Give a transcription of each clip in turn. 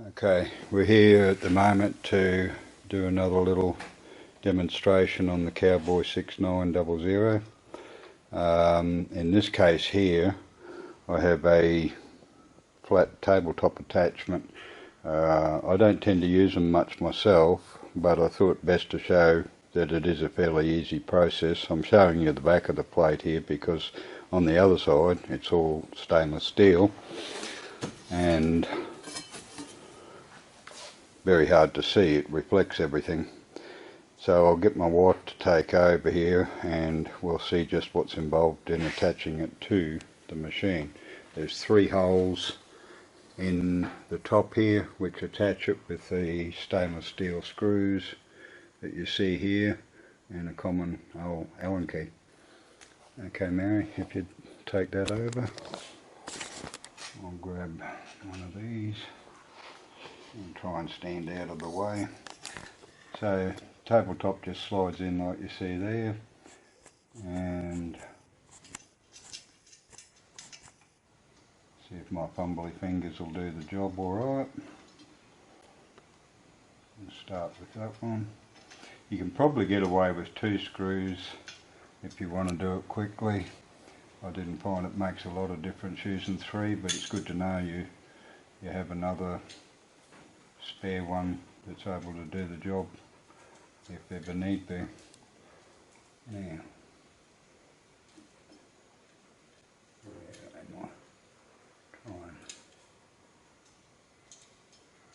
Okay, we're here at the moment to do another little demonstration on the Cowboy CB6900. In this case here, I have a flat tabletop attachment. I don't tend to use them much myself, but I thought best to show that it is a fairly easy process. I'm showing you the back of the plate here because on the other side it's all stainless steel and very hard to see. It reflects everything. So I'll get my wife to take over here and we'll see just what's involved in attaching it to the machine. There's 3 holes in the top here which attach it with the stainless steel screws that you see here and a common old Allen key. Okay, Mary, if you'd take that over, I'll grab one of these and try and stand out of the way. So tabletop just slides in like you see there, and see if my fumbly fingers will do the job alright. We'll start with that one. You can probably get away with 2 screws if you want to do it quickly. I didn't find it makes a lot of difference using 3, but it's good to know you have another spare one that's able to do the job if ever need be. Now,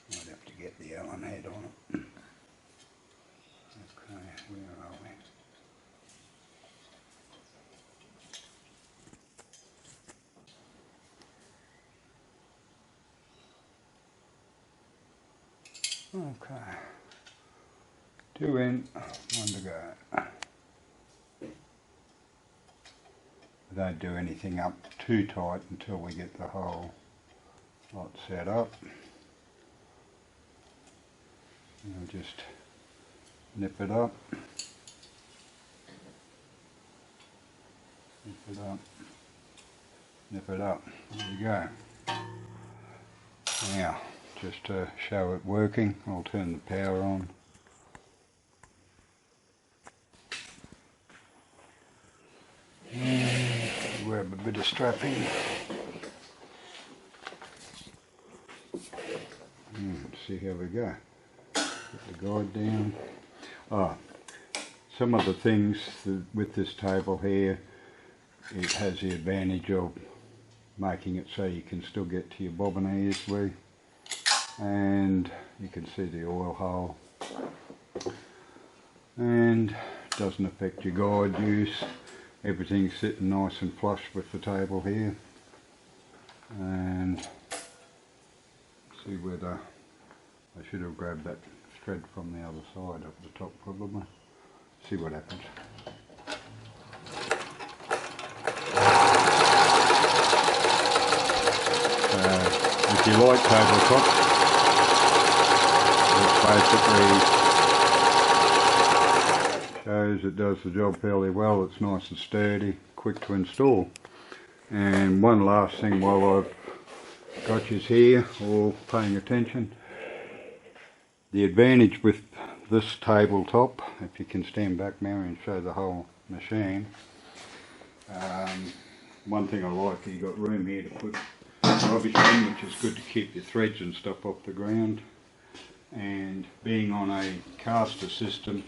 might have to get the Allen head on it. Okay, where are we? Okay, 2 in, 1 to go. We don't do anything up too tight until we get the whole lot set up. And we'll just nip it up, nip it up, nip it up. There you go. Now, just to show it working, I'll turn the power on. And grab a bit of strapping. See how we go. Put the guide down. Some of the things with this table here, it has the advantage of making it so you can still get to your bobbin easily. And you can see the oil hole, and doesn't affect your guide use. Everything's sitting nice and flush with the table here. And see whether I should have grabbed that thread from the other side up the top probably. See what happens. If you like tabletop, basically shows it does the job fairly well. It's nice and sturdy, quick to install. And one last thing while I've got you here, all paying attention, the advantage with this tabletop, if you can stand back, Mary, and show the whole machine. One thing I like, you've got room here to put rubbish in, which is good to keep your threads and stuff off the ground. And being on a caster system,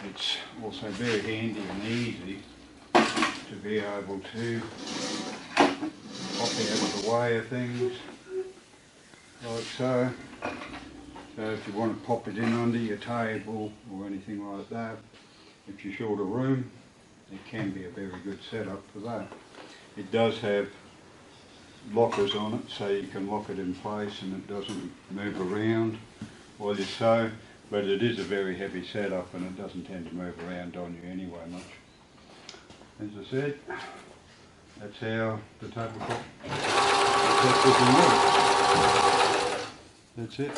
it's also very handy and easy to be able to pop out of the way of things, like so. So if you want to pop it in under your table or anything like that, if you're short of room, it can be a very good setup for that. It does have lockers on it, so you can lock it in place and it doesn't move around while you sew, but it is a very heavy setup and it doesn't tend to move around on you anyway much. As I said, that's how the tabletop works. That's it.